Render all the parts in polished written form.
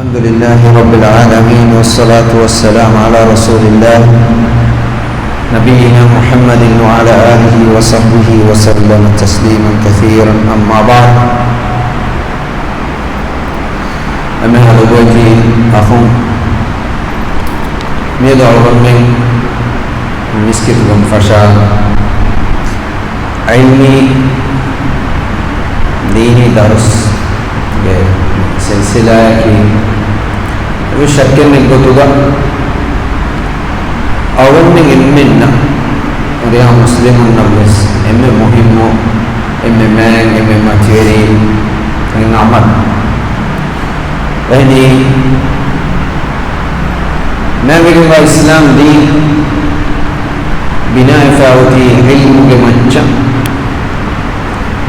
الحمد لله رب العالمين والصلاة والسلام على رسول الله نبينا محمد وعلى آله وصحبه وسلم تسليما كثيرا أما بعد أما هذا الوجه أخون ميدعو من مسكت فشا علمي ديني درس سلسلة की विशक्य निगुतुगा अवन्य इन्मिन्ना रिया मुस्लिम नब्बस एमे मुहिम्मो एमे मैंग एमे मचेरी नामत वही मैं बिल्कुल इस्लाम दी बिना इफ़ावती इल्म के मंचा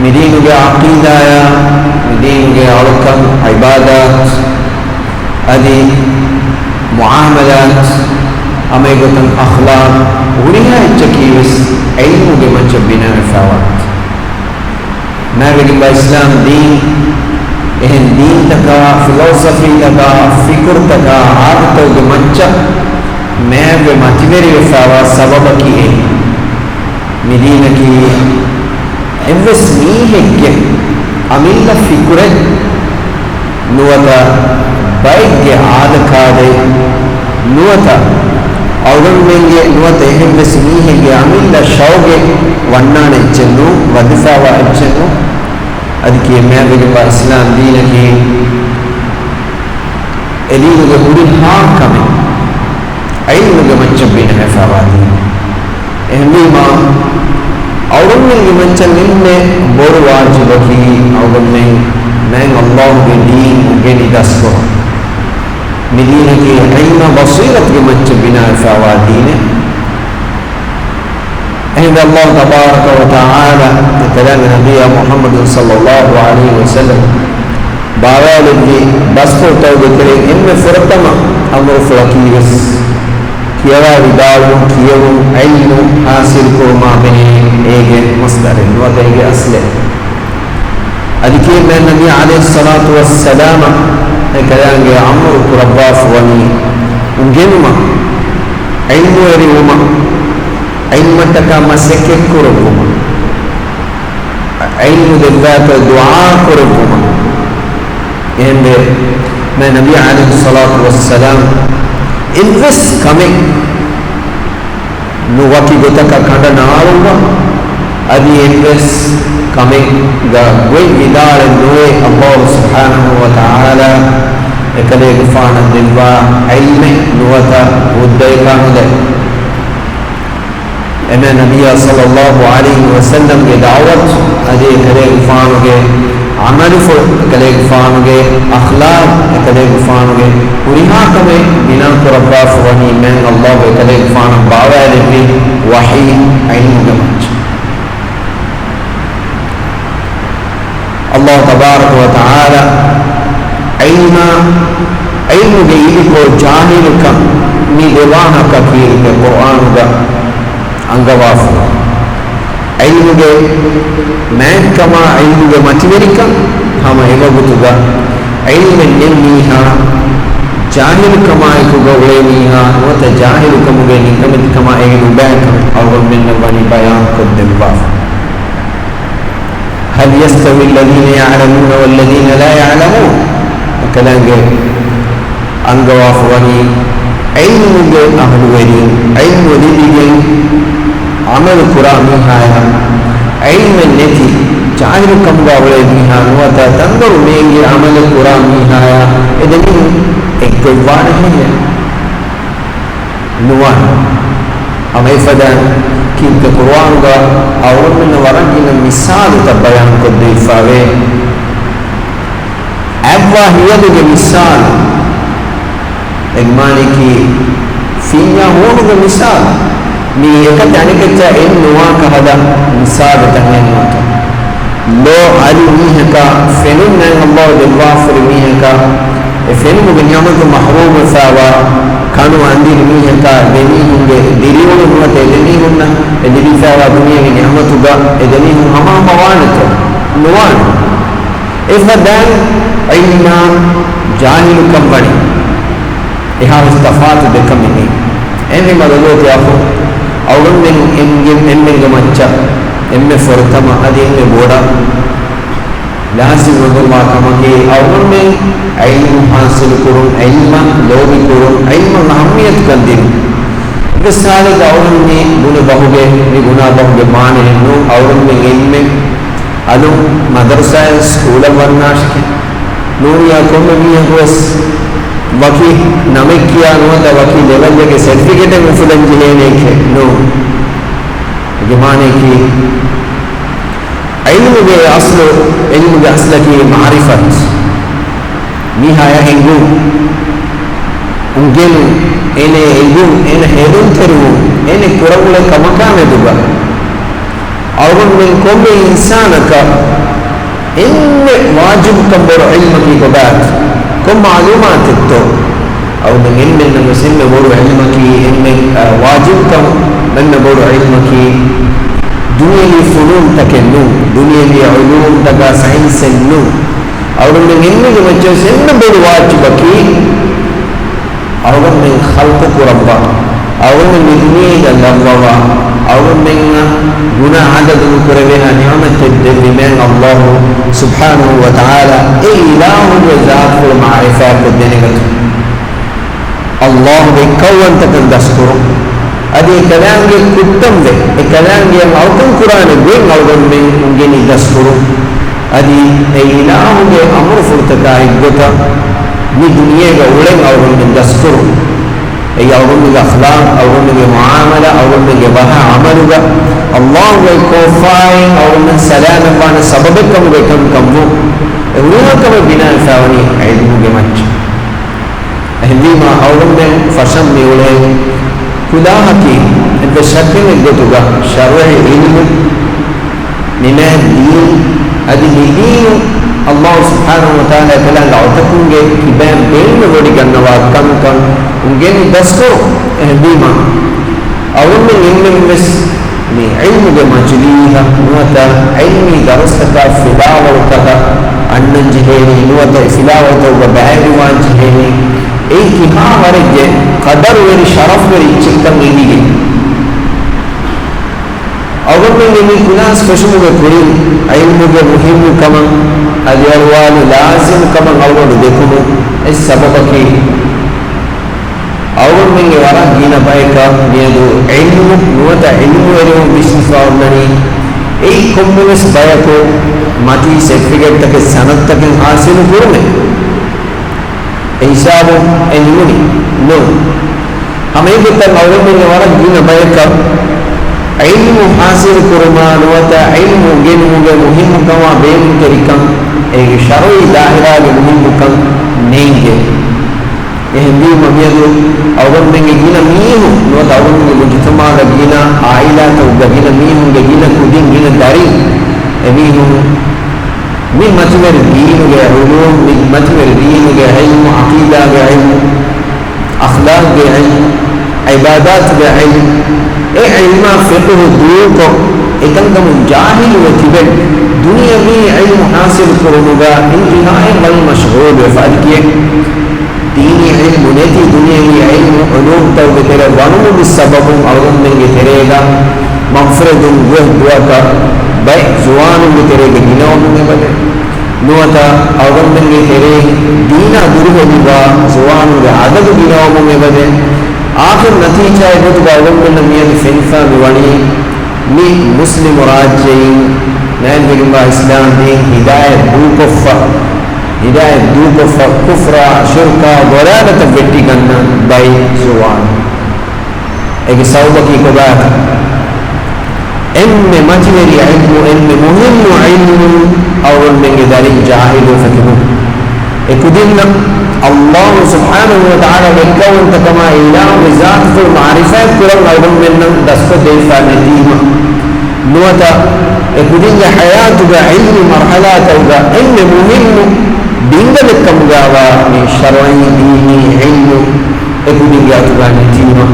मिदीनु के अक़ीदा या मिदीनु के अरकान इबादत अदी मुआमलात अमेगतन अखलाक उड़िया चकीविस इल्म के मंचा बिना इफ़ावत मैं बिल्कुल इस्लाम दीन एहन दीन तका फिलोसफी तका फिक्र तका आदतों के मंचा मैं वे मचवेरी इफ़ावत सबब की है मिदीन की एवस मीहेगे अमीला फिकुरे नुवता बैगे आदकादे नुवता औरन मेंगे नुवता एवस मीहेगे अमीला शौगे वन्नाने चन्नु वदिफावा चन्नु अदिके मैं बिल्कुल इस्लाम दीन की एलीगु के बुरी हाँ कमे ऐलु के मंचबिन है फावादी एहमी माँ औरन में मंचन निम्ने बोर वाजिब की औरन में मैं अल्लाह के दीन के निदास को मिदीन की इल्म बसीरत के मंच बिना फावादीन अहद अल्लाह तबारक व तआला कलाम नबी मुहम्मद सल्लल्लाहु अलैहि वसल्लम बावाल की बस को तो करे इनमें फरतमा अमर फकीरस किया विदालू कियू इल्म हासिल को माबने एक मस्दर नुवत एक असले अदिके मैं नबी अलैहिस्सलातु वस्सलाम कलांगे अमर रब्बा फवनी उनगेनुमा इल्म एरिउमा इल्म तका मसके कुरुमा इल्म दिल्लात दुआ कुरुमा एंड मैं नबी अलैहिस्सलातु वस्सलाम इन्वेस कमिंग नुवाकी गोतका कांडा नारुवा अभी इन्वेस कमिंग द वे विदार नुए अल्लाह सुब्हानहु व तआला एकले गुफान दिलवा इल्म नुवता उद्दय कानुदय एमे नबी सल्लल्लाहु अलैहि वसल्लम के दावत अदे एकले गुफान के अमल फो एकले गुफान के अखलाक एकले गुफान के पुरिहा कमे बिना को रब्बा फवनी मैं अल्लाह एकले गुफान बावा लेके वही इल्म के मंच अल्लाह तबारक व तआला इल्म के इनको जाहिल का नी देवाना का कीर के कुरान का अंगवाफ इल्म के मैं कमा इल्म के मचवेरी का हम एवगुतुगा इल्म निम्मीहा जाहिल कमाए को गवले नीहा वत जाहिल कमुगे निकमत कमाए को बैक और मिन बनी बयान को दिलवा हल यस्तवी الذين يعلمون والذين لا يعلمون कलांगे अंगवाफ वनी इल्म के अहल वरी इल्म दिगे अमल कुरान हाया इल्म नेति जाहिर कम गावले निहा नुवता तंदर मेंगे अमल कुरान हाया इदनी एक गवान है नुवान हमें फदा कि कुरान का और में वरन की मिसाल तब बयान को दिफावे अवाहियत के मिसाल एक माने की फीया होने के मिसाल मी एक जाने के चाहे इन नुआ का हदा मिसाल तहने होता लो आलू मीह का फेनुन ने अल्लाह दिलवा फरमी है का फेनु बिनियामत को महरूम सावा खानो आंदी मीह का देनी होंगे दिली होने होते देनी होना दिली सावा दुनिया की नियामत होगा देनी हम मवान तो नुआन إفدان علما جاهل كمبني إها استفاد بكمني إني مدلوت يا أخو أولن من إنجم جمانشا إني فرتما أدي إني بودا لازم نقول كما كي أولن من علم حاصل كرون علما لوبي كرون علما أهمية كندين مثال أولن من بنا بهوجي بنا بهوجي مانه إنه أولن من علم أدو مدرسة سكول ورناشك نوريا كم بيا بس وكي نامك كيا نوتا وكي level جke certificate में फुलन जिले ने के नो जमाने की علم के असल की मारिफत निहाया हिंगू उनके इन्हें हिंगू इन्हें हेरुन तेरू इन्हें कुरंगले कमका में दुगा और उनमें कोई इंसान का इनमें वाजिब कब्र इल्म की बात को मालूमात तो और इनमें नमसिन में बोल इल्म की इनमें वाजिब कम من बोल इल्म की दुनिया की फनून तक नो दुनिया की उलूम तक साइंस नो और इनमें के बच्चों से इनमें बोल वाजिब की और में खल्क को रब्बा और में दुनिया का लम्बा और में गुना आदत मुकरबेना नियामत दिमें अल्लाह सुब्हानहु व तआला इलाहु व ज़ातुल मारिफा को देने का अल्लाह ने कौन तक दस्तूर अदे कलाम के कुत्तम दे कलाम के मौतम कुरान दे मौतम में उनके नि दस्तूर अदे इलाहु के अमर फुर्तका इद्दता नि दुनिया का उड़े और में दस्तूर أولهم الأخلاق أولهم المعاملة أولهم الجبهة عملوا الله والكوفاين أولهم السلام وانا سببكم بكم كمو أولهم بنا الفاوني علم جمج هنديما أولهم فشم ميولين كلاهكي أنت شكل الجدوغا شرع علم من الدين هذه الدين الله سبحانه وتعالى كلا لعتكم كبان بين ودي كنوا كم كم उनके दस्तों एहदीमा और उनमें इनमें बस में इल्म के मजली है नोता इल्मी दरस का फिलावत का अन्नन जहेनी नोता फिलावत का बैरवान जहेनी एक ही हाँ हमारे जे कदर वेरी शरफ वेरी चिक्कम नहीं गई और उनमें इन्हीं कुनास कशुम के कुरी इल्म के मुहिम कमन अजरवाल लाजिम कमन और देखो इस सबब की और में वाला गीना पाएगा ये दो इल्म नोता इल्म वेरे बिजनेस वाले एक कम्युनिस्ट पाया को माटी सर्टिफिकेट तक सनद तक हासिल करने ऐसा वो इल्म नहीं नो हमें भी तक और में वाला गीना पाएगा इल्म हासिल करना नोता इल्म गेन मुगे मुहिम कमा बेन तरीका एक शरई दाहिरा के मुहिम कम नहीं है हिंदी ममियदु अवल में गीना मीहु नो अवल में मुजतमा गीना आइला तो गीना मीहु गीना कुदिन गीना दारी मीहु मी मतवर दीन के उलूम मी मतवर दीन के इल्म अकीदा के इल्म अखलाक के इल्म इबादत के इल्म ए इल्म फिक़ह दूर को एकंदम जाहिल व तिबन दुनिया में इल्म हासिल करूंगा इंतहाई बल मशगूल वफाद किए दीनी इल्म नेती दुनिया की इल्म उलूम तक तेरे वानुम बिसबब अवरुम में तेरेगा मग़फ़िरतुन वह दुआ का बाय ज़ुबान में तेरे के गिनाओं में बने नोता अवरुम में तेरे दीना दुर्ग दिवा ज़ुबान में आदत गिनाओं में बने आखिर नतीजा है तो अवरुम में नमियन फिनफा बिवानी मी मुस्लिम राज्य नैन बिगमा इस्लाम ने हिदायत दूको कुफ्रा शिरका वरादत बेटी करना बाई ज़ुबान एक सौबा की बात इनमें मजबूरी इल्म इनमें मुहिम इल्म और उनमें दारी जाहिल फकहु एक दिन अल्लाह सुब्हानहु व तआला बेकौन तकमा इलाह ज़ात फुल मारिफा कुरान और उनमें दस्तो देफा नदीमा नोता एक दिन या हयात का इल्म मरहला का इल्म मुहिम dingal kamgawa ni shar'i dini ilmu ekudinga tugani tima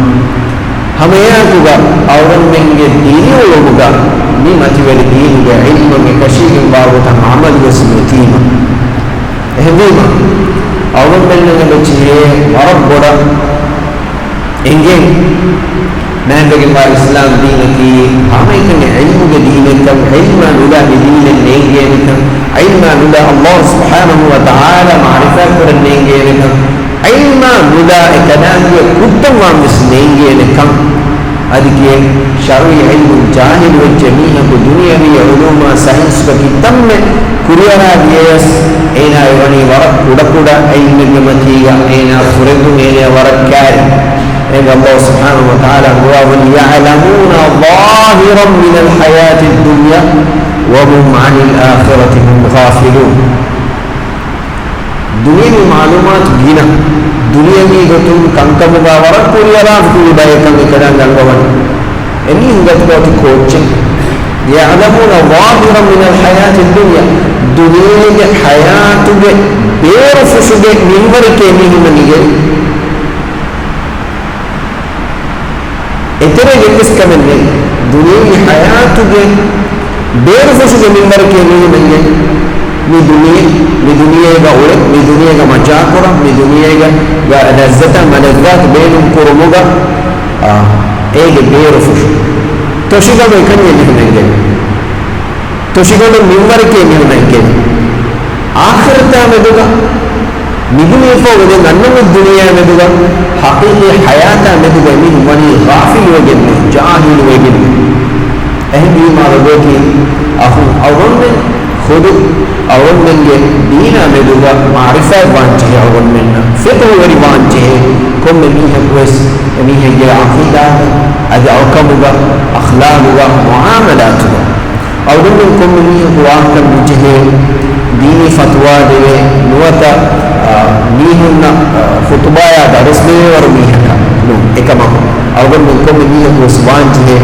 hamaya tuga awran menge dini woga ni mati wali dini ga ilmu me kashigin bawo ta amal wasmi tima من بچه ورب إنجيل نبي الإسلام دينك هميكن علم دينك علم نلا بدين النيجينك علم نلا الله سبحانه وتعالى معرفة النيجينك علم نلا كلام كتب وامس نيجينك أديك شرعي علم جاهل والجميع الدنيا بعلوم ساينس كتم كريانا بيس أين أيواني ورق كودا كودا علم المتيجا أين فرد أين ورق كاري إن الله سبحانه وتعالى هو يعلمون ظاهرا من الحياة الدنيا وهم عن الآخرة هم غافلون دنيا معلومات جنا دنيا में जो तुम कंकम का वरक पूरी आराम पूरी बाय कम करें गलगवन इन्हीं इंगत को तो कोचिंग يعلمون ظاهرا من الحياة الدنيا دنيا के حياة के बेरफुश के निम्बर के नहीं मनीगे इतने जिस कमल में दुनिया की हयात के बेरफुश के निम्बर के नहीं मनीगे मी दुनिया का उड़े मी दुनिया का मजाक करा मी दुनिया का लज्जत मलज़्ज़त बेन कुरमुगा एक बेरफुश तो शिका में कन्या नहीं मनीगे तो शिका में निम्बर के नहीं मनीगे आखिरता में दुगा निगुने को वजह नन्नम दुनिया में दुगा हकीकी हयाता में दुगा मिन वनी गाफिल वजह में जाहिल वजह में अहमी मालूम की अहू अवल में खुद अवल में ये दीना में दुगा मारिफा वांचे अवल में ना फिक्र वरी वांचे कम में नहीं है कुछ नहीं है ये अकीदा आज अवकम होगा अखलाक होगा मुआमलात होगा अवल में कम में नहीं है कुआं का मुझे दीनी फतवा देवे नुआता नीहुन्ना खुतबाया दरसले और नीहका नो एकमा अवल में कम में नहीं है कुछ वांचे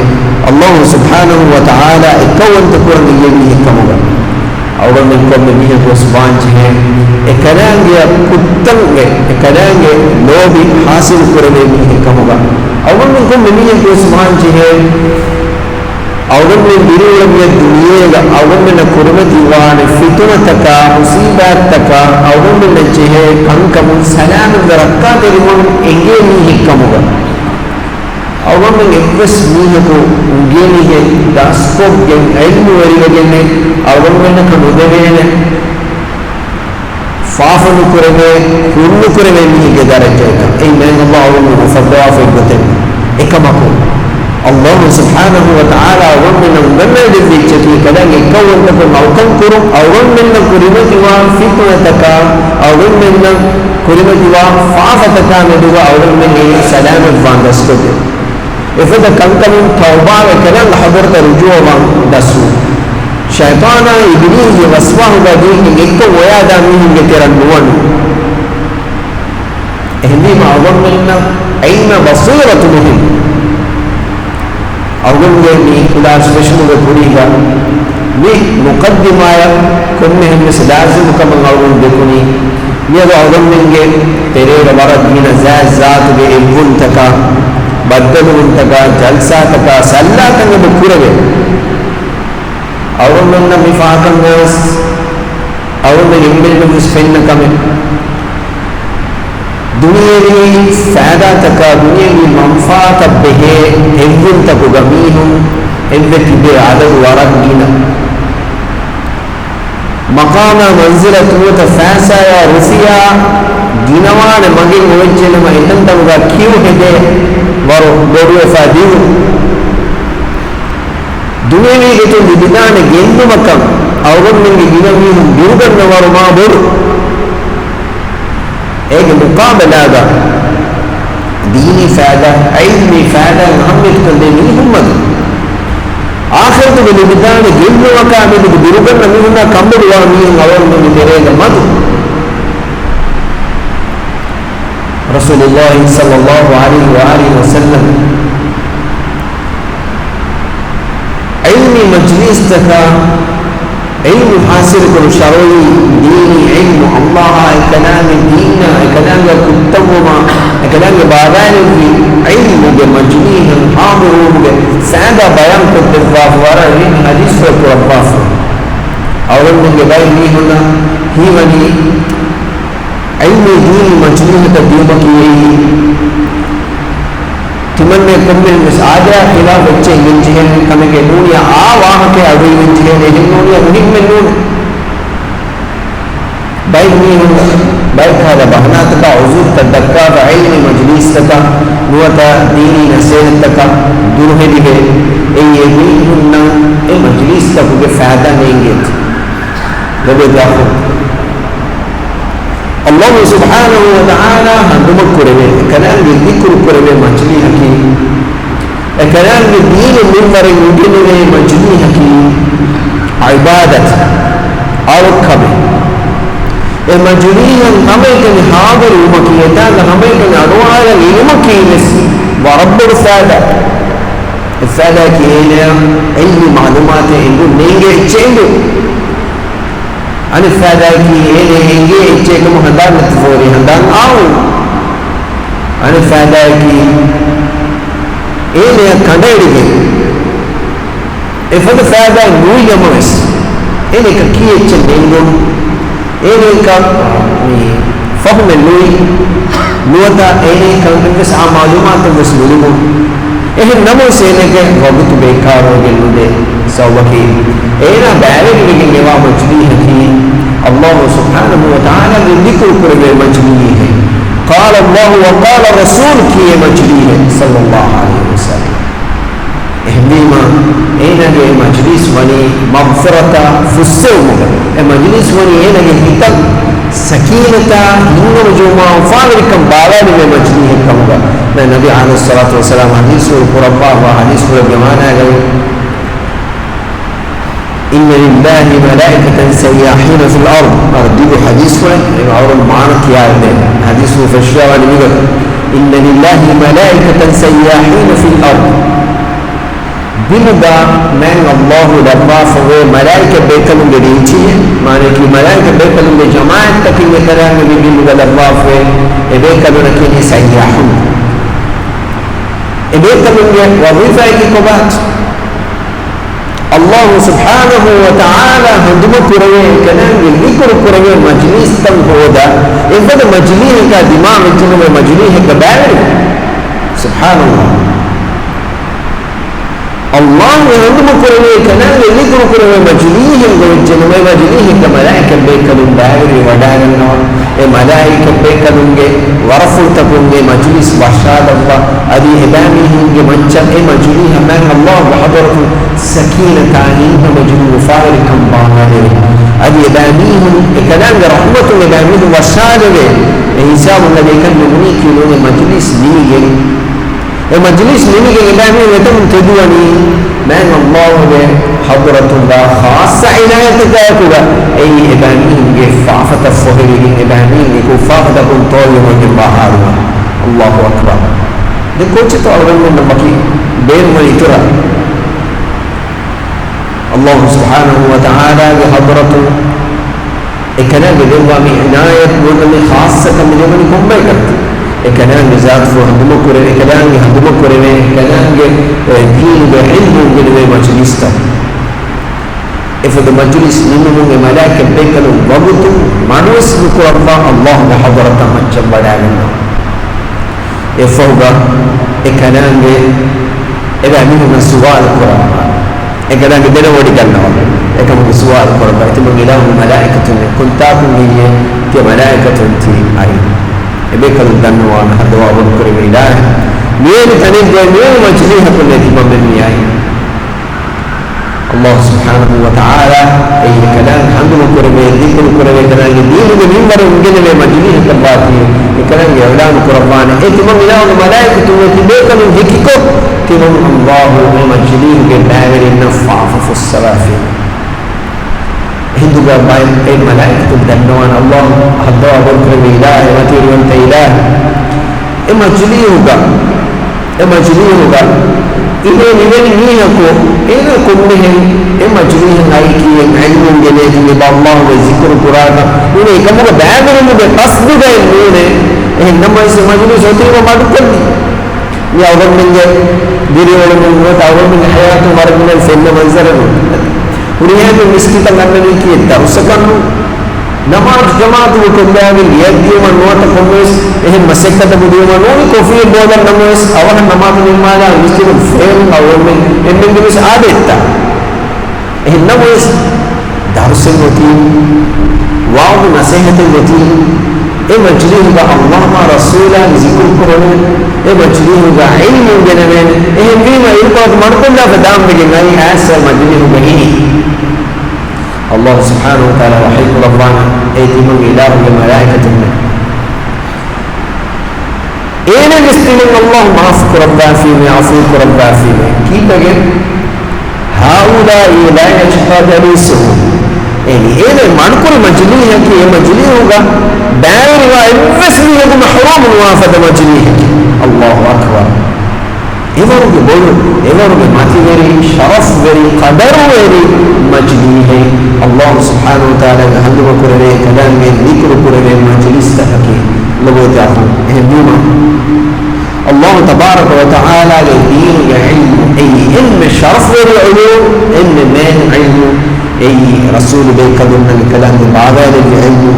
अल्लाह सुब्हानहु व तआला एकवन तकुर ये भी कमोगा अवल में कम में नहीं है कुछ वांचे एकरांगे कुत्तंगे एकरांगे लोभी हासिल करने में है कमोगा अवल में कम में नहीं है कुछ वांचे अवल में बिरुल में दुनिया का अवल में न कुर्बत दीवान फितुन तका मुसीबत तका अवल में न चेहे कंकम सलाम दरक्का तेरिमन एंगे नहीं कमोगा अवल में इक्वस नहीं को उगे नहीं है दासको गें ऐल्म वरी वजह ने अवल में न कमुदे ने फाफन कुरवे कुन्न कुरवे नहीं के दरजे का ऐ मैं अल्लाह अवल में फदवा फिबते एकमको Allah subhanahu wa ta'ala awam minna nganna divichati kadange kawwan ko maukan kurum awam minna kurimati wa fitnataka awam minna kurimati wa fa'ataka meduga awam minna salamat vandaskote ifada kankan tauba wa kadan hadarta rujua wa dasu shaytana iblis waswahu badi ekko wayada min geteran nuwan ehdi ma awam minna ayna basiratu bihim अवगुण में खुदा स्पेशल में पूरी का ये मुकद्दिमाया कुम्मे हमें सदाज़ मुकम्मल अवगुण देखुनी ये तो अवगुण में ये तेरे रबारा दीन ज़ात के इब्बुन तका बद्दलुन तका जलसा तका सल्ला तंगे बुकुरे अवगुण में न मिफ़ाकन नस अवगुण में इंबिल में मुस्फिन न कमे दुनिया की फ़ायदा तक दुनिया की मंफात बहे एवं तक गमीहूँ एवं किबे आदत वारक गिना मकाम मंजिलत वो तो फैसा या रुफिया गिनवान मगिन वजह न महितन तक का क्यों है दे वारो दोरियो फादियो दुनिया में ये तो विधान गेंदु मकम अवगुण में गिनवी हम बिरुगन न वारो माँ बोलो एक मुकाबला का दीनी फ़ायदा इल्मी फ़ायदा मोहम्मद को देनी हिम्मत आखिर तो बिलिबिदान गिल्लो का में तो बिरुगन नमी होना कम्बल हुआ नहीं और में तेरे का मत रसूलुल्लाह सल्लल्लाहु अलैहि वसल्लम इल्मी मजलिस तक علم حاصل كل شرعي ديني علم الله كلام الدين كلام كتبهما كلام بابان في علم بمجنيه حاضر سعادة بيان كتبه ورا حديث فكرة أولا من جبال هنا هي مني ilmu dini majlis tadiuma kiye timanne kommel mis aada khilaf vecche injihen kamege nuniya aa wahake adu injihen ehin nuniya muhimme nun baik ni baik hada bahnat ka uzur tadakka ka ilmi majlis ka nuwata dini nasihat ka durhe dige ye minna e majlis ka ge faida nenge lobe jafu Allah subhanahu wa ta'ala handuma kurebe kanan ge dhikr kurebe majlis haki kanan ge deen minbar ngene majlis haki ibadat arkabe e majlihan hamaykan hadir umakiyatan hamaykan adwala ilmakiyes wa rabbul sada الفائدة كينا علم معلومات عنده نيجي عنده عن الفائدة كينا نيجي عنده هندان نتفوري هندان آو عن الفائدة كينا كنديري إفضل الفائدة نوي يموس إنك كي عنده إنك فهم اللوي نوتا إنك كنتس معلومات مسلمون එහෙනම් නමෝ සේනක වගතු බේකාරෝගෙන්නුදේ සවකි එනා බෑරෙකින් ගෙවා මජ්ලිහකි අල්ලාහ් සුබ්හානහු වතාලා විදිකු කරවේ මජ්ලිහ قال الله وقال رسول كي مجليه صلى الله عليه وسلم اهديما اينගේ مجلس وني مغفرة فسوم مجلس وني اينගේ හිත سكينة نور جمعة فاضلكم باوالي में مجليه كمغا मैं नबी आलैहि सल्लल्लाहु अलैहि वसल्लम हदीस कुरबा व हदीस कुरबाना गए إن لله ملائكة سياحين في الأرض أرديه حديث और मान किया है حديث فشوا वाली विगत إن لله ملائكة سياحين في الأرض बिनगा मैं अल्लाह रब्बा फवे मलाइका बेकल गरीची माने कि मलाइका बेकल में जमात तक ये करेंगे बिनगा रब्बा फवे ए बेकल रखने सयाहुन ए बेकल में वजीफा की कोबात अल्लाह सुब्हानहु व तआला हंदम पुरवे करेंगे जिक्र पुरवे मजलिस तम होदा इफद मजलिस का दिमाग में मजलिस का बैर सुब्हानल्लाह الله يهدم كرمه كنان يذكر كرمه مجليه وجنوه مجليه كملائكة بيكالون باهر ودار النور ملائكة بيكالون ورفل تكون مجلس وشاد الله أدي إبامه منشأ مجليه من الله وحضرة سكينة عنيه مجلوه فارر كم باهر أدي إبامه كنان رحمة إبامه وشاد إنسان الذي كان يبنيك لون مجلس ليه المجلس مني إمامي وتم تدوني من الله حضرة الله خاصة عنايتك كذا أي إمامي فافة الصهر إمامي كفافة كنتول من البحر الله أكبر ده كوتش تعلم من المكي بين ما يترى الله سبحانه وتعالى بحضرته الكلام بدون عناية من خاصة من يوم كم كلام ذات فهم كره كلام هم كره كلام دين بعلم من مجلسته إذا مجلس منهم ملائكة بيكلوا وقتوا ما نسبك الله بحضرته من جبل علينا إفوضا كلام إذا منهم سؤال القرآن كلام بدنا ودي كلام كم سؤال القرآن إتمنى إله ملائكة كنتاكم هي كملائكة تي أي بكر الدنوان هدوا وذكر الله مين تنين مين مجليها كل يتم بالمياه الله سبحانه وتعالى أي كلام حمد كرمه ذكر كرمه كلام دين من مر من جنب مجليها كباتي كلام يعلم قربان اتمام الله الملائكة وتبيك من ذكرك تمام الله ومجليه بالبابر النفع في السلافي هندو باين أي ملائكة الدنوان الله حضوا بكر إله وتير وانت إله إما جليهك إذا نبين ميهكو إذا كلهم إما جليهم أيكي علم جليل لبا الله وذكر القرآن إذا كمك بأمرهم بقصد بأمرهم إنما يسمى مجلس وتير وما تقلني يا أول من جاء ديري أول من موت أول من حياة مرد من الفيلم منظره ونهاية المسكتة لأنني كي الدرس كانوا نماز جماعت وكلاغ يدي ونوات قميص إهم مسكة بدي ونوني كوفي بولا نماز أولا نماز نماذا المسلم فهم أو من إنهم جميس عادتا إهم نماز درس الوتين واو نصيحة الوتين إما جريه الله رسولا ذكر القرآن إما جريه علم جنبين إهم بما يقول مرقل لا فدام بجنائي آسر مجريه بهيه الله سبحانه وتعالى وحيد ربنا أيدي من إله وملائكة منه إين نستلم الله معفك ربا فيما عفوك ربا فيما كيف بجن هؤلاء لا يشهد ليسهم إين المعنكر مجليه كي مجليه هو دائر وإنفسني محروم وافد مجليه الله أكبر ಇವರಿಗೆ ಬೋಳು ಇವರಿಗೆ ಮಾತಿವೇರಿ ಶರಫ್ ವೇರಿ ಕದರ್ ವೇರಿ ಮಜ್ಲಿಹೆ ಅಲ್ಲಾಹ್ ಸುಬ್ಹಾನಹು ವ ತಆಲಾ ಹಂದುವ ಕುರವೆ ಕಲಾಂ में जिक्र कुरवे मजलिस तक लोगों जातो है बीमा अल्लाह तबारक व तआला के दीन के इल्म शरफ वेरी उलूम इल्म में इल्म ऐ रसूल बेकदम के कलाम के बागाल के इल्म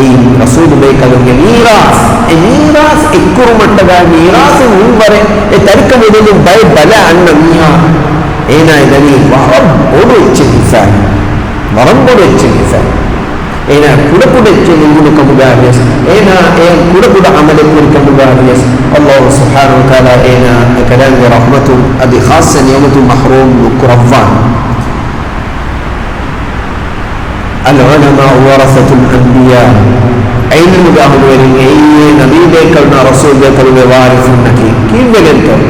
ऐ रसूल बेकदम के मीरास इक्कुर मट्टगा मीरास मुंबरे ए तर्क मेदे बय बला अन्न मिया एना इदनी वरब बोलो इच्छिफान वरब बोलो इच्छिफान एना कुडकुड इच्छिनु कमुगारियस एना ए कुडकुड अमल कुड कमुगारियस अल्लाह सुब्हानहु व तआला एना कलाम के रहमत अदि खासन यमतु महरूम कुरवान العلماء ورثة الأنبياء علم بأهل نبي بيكلنا رسول بيكلنا وارث النكي كيف بلنتم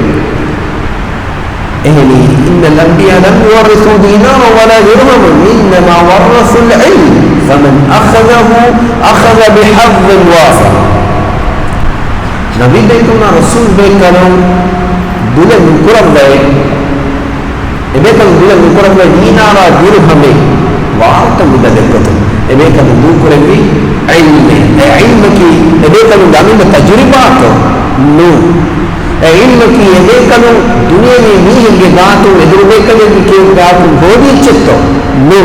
إهلي إن الأنبياء لم يورثوا دينارا ولا درهما إنما ورثوا العلم فمن أخذه أخذ بحظ وافر نبي بيكلنا رسول بيكلنا دولة من قرب بيكلنا دولة من قرب دينارا درهما وارث مدلكة إبيك من ذكر في علم علمك إبيك من دامين تجربات نو علمك إبيك من دنيا में भी बात हो إبيك من के बात हो भी चित्त नू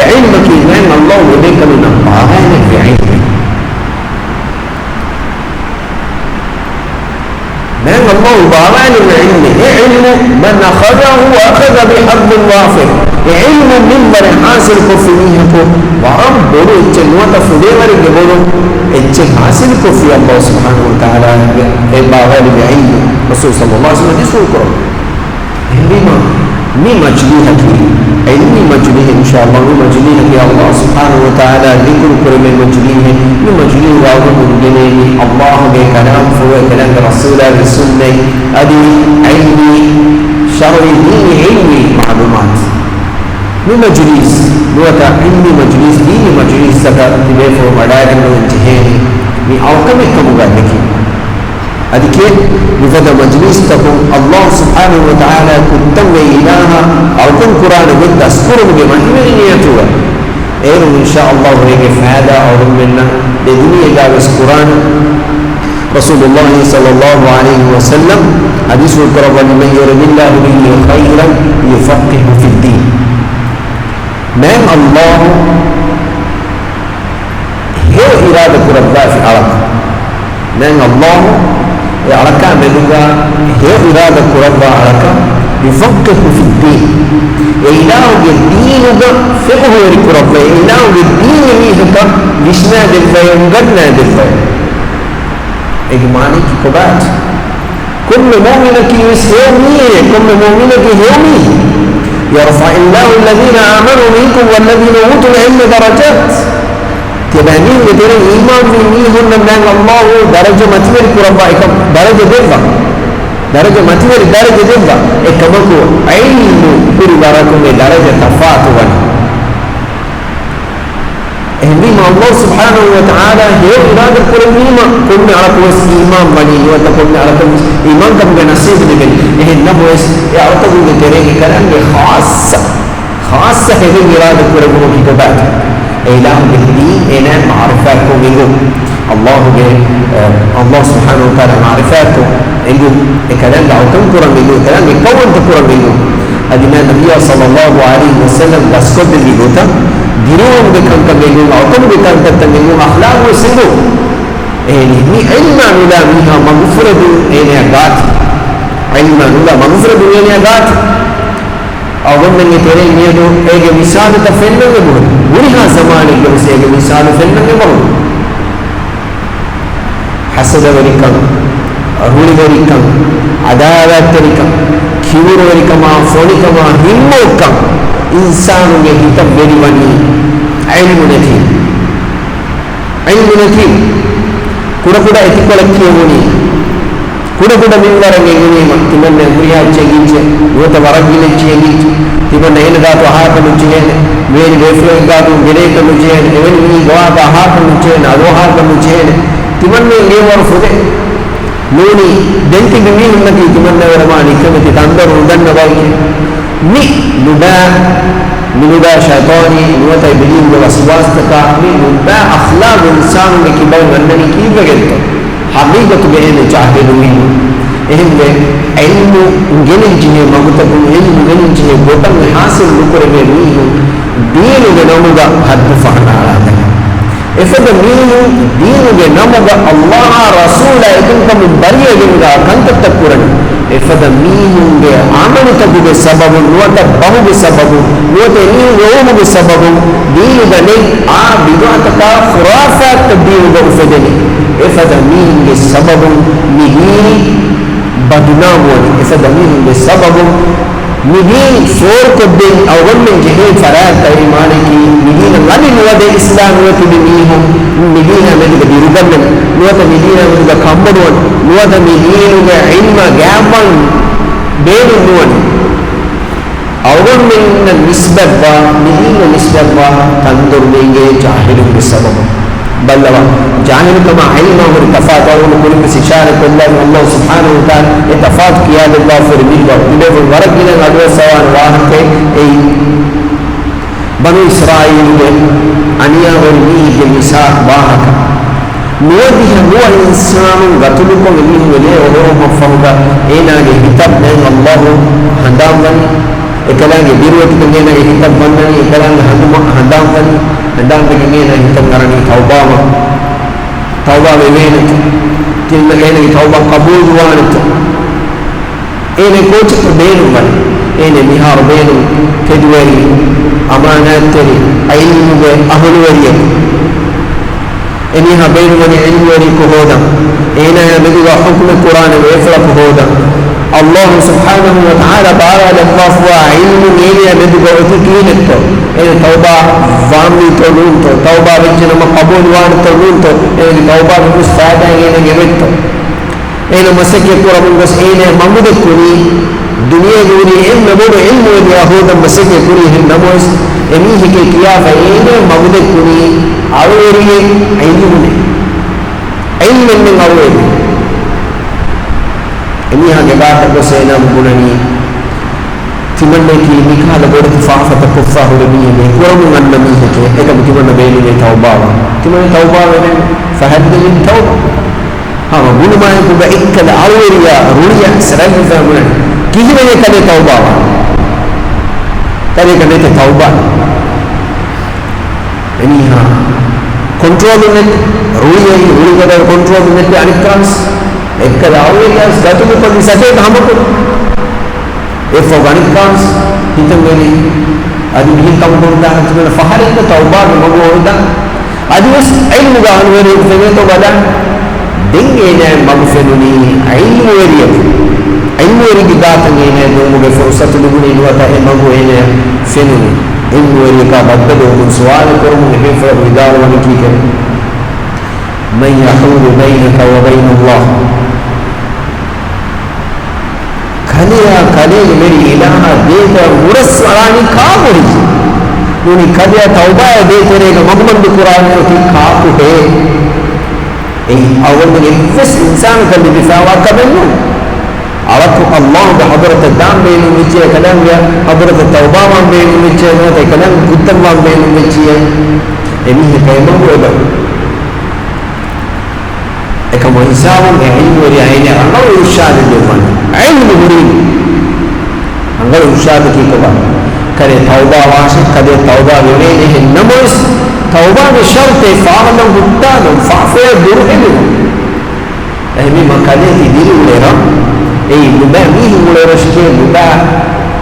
علمك من الله إبيك من बाहर है علم من الله बाहर है علم من أخذه وأخذ بحظ وافر علم من بر حاصل کو فيه کو ورب بولو چنوت فدیور کے بولو اچ حاصل کو فی اللہ سبحانہ و تعالی اے باغال بعلم رسول صلی اللہ علیہ وسلم جسو کرو بما می مجلی ہے علمی مجلی ہے انشاءاللہ وہ مجلی ہے کہ اللہ سبحانہ و تعالی ذکر کرے میں مجلی ہے یہ مجلی واو مجلی اللہ کے کلام فو کلام رسول اللہ سننے ادی علمی شرعی دین علمی معلومات من مجلس لوتا علمي مجلس ديني مجلس سكا تبيفو مدائن وانتهيني من أوكم كمغادك أدكي بفضل مجلس تكون الله سبحانه وتعالى كنتم إلها أوكم قرآن قد أذكرهم بمحمد نيتوا إيه إن شاء الله هيك فهذا أو منا لدنيا جالس قرآن رسول الله صلى الله عليه وسلم حديث القرآن لمن يرد الله به خيرا يفقه في الدين من الله هي إرادة ربنا في عرق من الله عرق مدوغا هي إرادة ربنا عرق يفقه في الدين إله الدين فقه ربنا إله الدين ميهك لشنا دلفا ينقرنا دلفا إجمالي كبات كل مؤمنك يسيومي كل مؤمنك يومي يرفع الله الذين آمنوا منكم والذين أوتوا العلم درجات تبانين لدينا إيمان في ميهن من الله درجة متمر كربائكم درجة دفع درجة متمر درجة دفع إكمكو علم برباركم درجة تفاتوا إهديما الله سبحانه وتعالى هي إرادة كرميما كنا على كوس إيمان بني وتكون على كوس إيمان كم بنصيب لبني إهدنا بوس يعرفوا بتريه كلام خاصة هذه إرادة كرميما في كبات إله بالدين إله معرفاتكم منهم الله سبحانه وتعالى معرفاتكم إنهم كلام دعوتهم كرميما كلام يكون تكرميما أدينا النبي صلى الله عليه وسلم بسكت اللي قلت giruum de kanka megu autum de kanka tangu akhlaq wa singu ni ilma nula miha maghfiratu ene agat ilma nula maghfiratu ene agat awam men tere niedo ege misal ta fennu bu buriha zamane ge ege misal fennu bu hasad warikam aruli warikam adalat warikam kibur warikama fonikama himmokam insanu ge hitam beri wani ilmu nati kuda etikola kiyoni kuda minwarange ngini timanne buriha cheginche yota waragile cheginche timanne ena to haata mujene meri refle gaatu gere ka mujene eveni ni gaata haata mujene ado haata mujene timanne newar fude noni denti gimi unnati timanne warmani kamati tandaru danna bayi ni nuda shaytani nuta ibilin wa waswastaka ni nuda akhlaq insan me kibai wannani ki bagelto haqiqatu be ene jahilu min ehme ilmu ngelinjine magutabu ilmu ngelinjine gotam hasil lukure me ni dinu ge namuga haddu fahna ala efada minu dinu ge namuga allah rasula ikuntam bariya genga kantata kuran efada minu ge amanu tabuge sababu nuata bahu ge sababu nuata ni romu ge sababu dinu ge ne a bid'ataka khurafat dinu ge ufadani efada minu ge sababu nihiri badnamoni efada minu ge sababu nihiri sor kodden awam men jehe farat tari maliki nihina ngani nuade islam nuati nihu nihina men ge diruganna nuata nihina men ge kambadon nuata nihina ge ilma gaban benu nuani awam men nisbatwa nihina nisbatwa tandur menge jahilu ge sababu بلوا جاهل كما علم اور تفاوت اور كل استشاره الله سبحانه وتعالى اتفاق किया الله फिर भी इधर वर्ग ने अगले सवाल वाह के बनु इस्राइल के अनिया और नी के मिसाल वाह का नोदी है वो इंसान गतुल को नहीं मिले और मफहुगा एना के किताब में अल्लाह हदाम बनी एकलांगे बिरुवत के ने किताब बननी एकलांगे हदाम बनी hindang begini hitam karani taubah begini tilma ini taubah kabul wanit ini coach benu man ini mihar benu kedwari amanat teri ilmu be ahlu wariya ini ha benu man ilmu wari ko hoda ina ya biga hukm quran ve fala ko hoda allah subhanahu wa ta'ala bara al-afwa ilmu ini ya biga utikilto ini taubah वामी तो नून तो तौबा विच नम कबूल वान तो नून तो ए तौबा में फायदा ये गेवेट तो ए मसके पूरा मुंगस ए ने ममुद कुनी दुनिया गुनी इन नबोड इल्म या हो द मसके पूरी है नमोस एमी ही के किया है ए ने ममुद कुनी आवरी इल्म ने इल्म में आवरी एमी हा के बात को से ना गुननी timanne ki nikala bodu faafata kuffahu nabiy ne kuram man nabiy ke ekam timanne beeni ne tawbawa timanne tawbawa ne fahadda min tawba ha gunu ma ko ba ikkala alweriya ruliya sarai zamuna kihime ne kale tawbawa kale tawba ani ha control ne ruliya da control ne anikans ekkala alweriya gatu ko sake hamako if organicans hitam gani adi bihi kam bonda hatuna fahari ko tauba mago hoda adi was ilmu ga anwere fene to bada dinge ne magfenuni ilmu weri ki gata ne do muge fursat duguni wata e mago ene fenuni ilmu weri ka badalo mun sual ko mun he fa bidar wa ki ke man yahulu bainaka wa bain Allah कले मेरी इलाहा देकर मुरस अरानी काबुरी नूनी कलिया तौबा दे तेरे का मगमंद कुरान की काप है ए अवल में इस इंसान का दिफावा कबनु awakku Allah da hadrat dam benu miche kalam ya hadrat tauba man benu miche no te kalam guttam man benu miche emi he kayma ko ba ekamo hisabu e ilmu ri ayne Allah irshad de man ilmu murid angal irshad ki ko ba كده توبة واشد كده توبة بينه النموس توبة بشرط فاعلم بطانم فعفية درهم أهمي مكانه تدير وليرا أي لبا ميه وليرا شكي لبا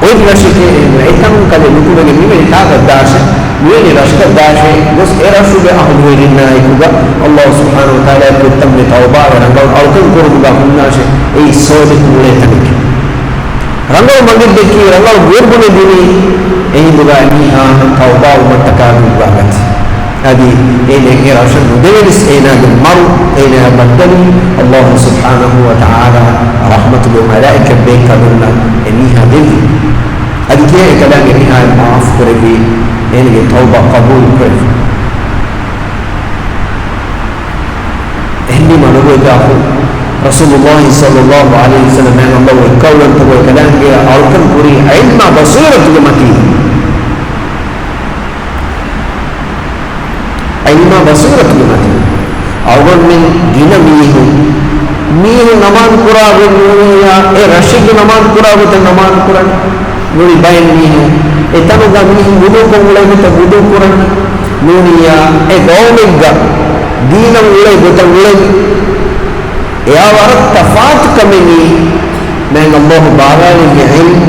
ويد رشكي إتنم كده بكو بجي مين تاغ الداشة وين رشك الداشة بس إرشو بأهل ويرنا يكوغا الله سبحانه وتعالى يكتم توبة ورنقل أوكل قربا هناشة أي صوتك وليتنك رنگل مغرب دکی رنگل غربن دینی این بغانی توبه و متکاب بغت هذه این ایراشن مدرس این المرء این بدل الله سبحانه وتعالى رحمة الملائكة بك لنا إنها ذل هذه كي كلام إنها المعاف كربي إن توبة قبول كرب إني ما نقول داخل رسول الله صلى الله عليه وسلم أن الله يكون تقول كلام إلى أركان كوري علم بصيرة المتين علم بصيرة المتين أول من دين ميه نمان كورا بنيا رشيد نمان كورا بت نمان كورا نوري باين ميه إتانو ميه بدو كمولا بت بدو كورا نوريا دولة دين مولا بت مولا يا ورد تفات كمني من الله بعلا للعلم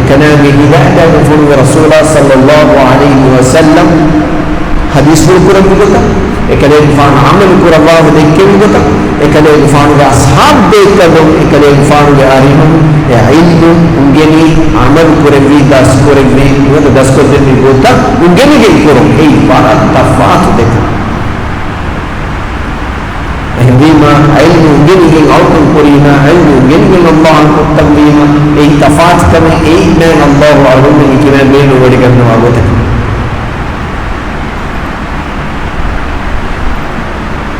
كلامه بعد نفر رسول الله صلى الله عليه وسلم حديث القرآن بقتا كلام فان عمل القرآن الله ذكر بقتا كلام فان أصحاب ذكرهم كلام فان لأهلهم علم ونجني عمل القرآن في داس القرآن في وده داس القرآن في بقتا ونجني القرآن أي ورد تفات ذكر عندما علم جنه أوكل قرينا علم جنه الله التقديم أي تفات كما أي من الله أعلم كما بينه وبين نوابته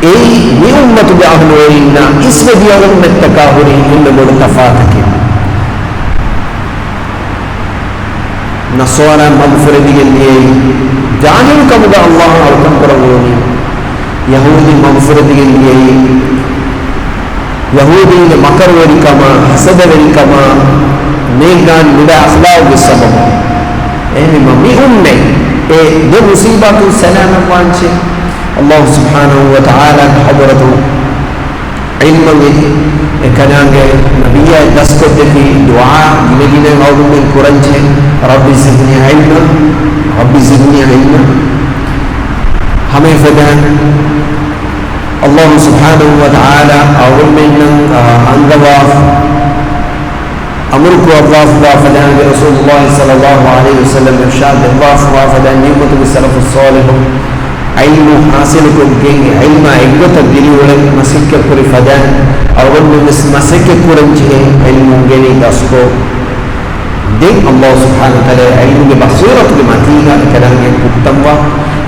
أي بأمة بأهل ورينا اسم ديالهم التكاهرين إلا مرتفاتك نصارى مغفرة ديالي جانب كما الله أعلم قرآن يهودي مغفرة ديالي يهودي مكر وريكما حسد وريكما نيغان بدا أخلاق بالسبب يعني ما مي دو مصيبة سلام وانشي الله سبحانه وتعالى حضرته علم كنان نبي دسكت في دعاء جلجنا أو من قرنج ربي زدني علما ربي زدني علما हमें फदान अल्लाह सुब्हानहु व तआला अवल में अंगवाफ अमर को अल्लाह फदान रसूलुल्लाह सल्लल्लाहु अलैहि वसल्लम इरशाद अल्लाह फदान नियमत बिसलफ الصالح علم حاصل को गेंगे इल्म इल्मत दिली वले मसिक के पूरी फदान अवल में मसिक के कुरंजे इल्म गेने दसको देख अल्लाह सुब्हानहु व तआला इल्म के बसीरत के मातीगा कलाम के उत्तम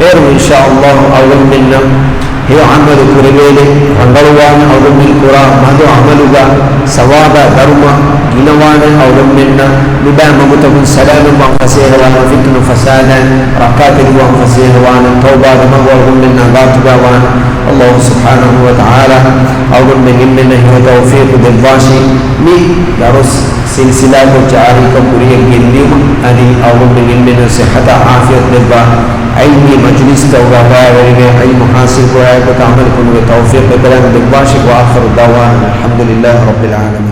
إير إن شاء الله أول منا هي عمل كربيل رندلوان أول من كرا ماذا عملوا سوابا درما جنوان أول منا لبا مغتب سلام وانفسيه وانا فتن فسادا ركات وانفسيه وانا توبة أول منا باتبا وانا الله سبحانه وتعالى أول من هو توفيق بالباشي مي درس سلسلة جاري كبرية جنديم أني أول من صحة عافية بالبا علمي مجلس توبة علم حاصل وعيب تعمل كل توفيق كلام بالباشي وآخر الدعوان الحمد لله رب العالمين.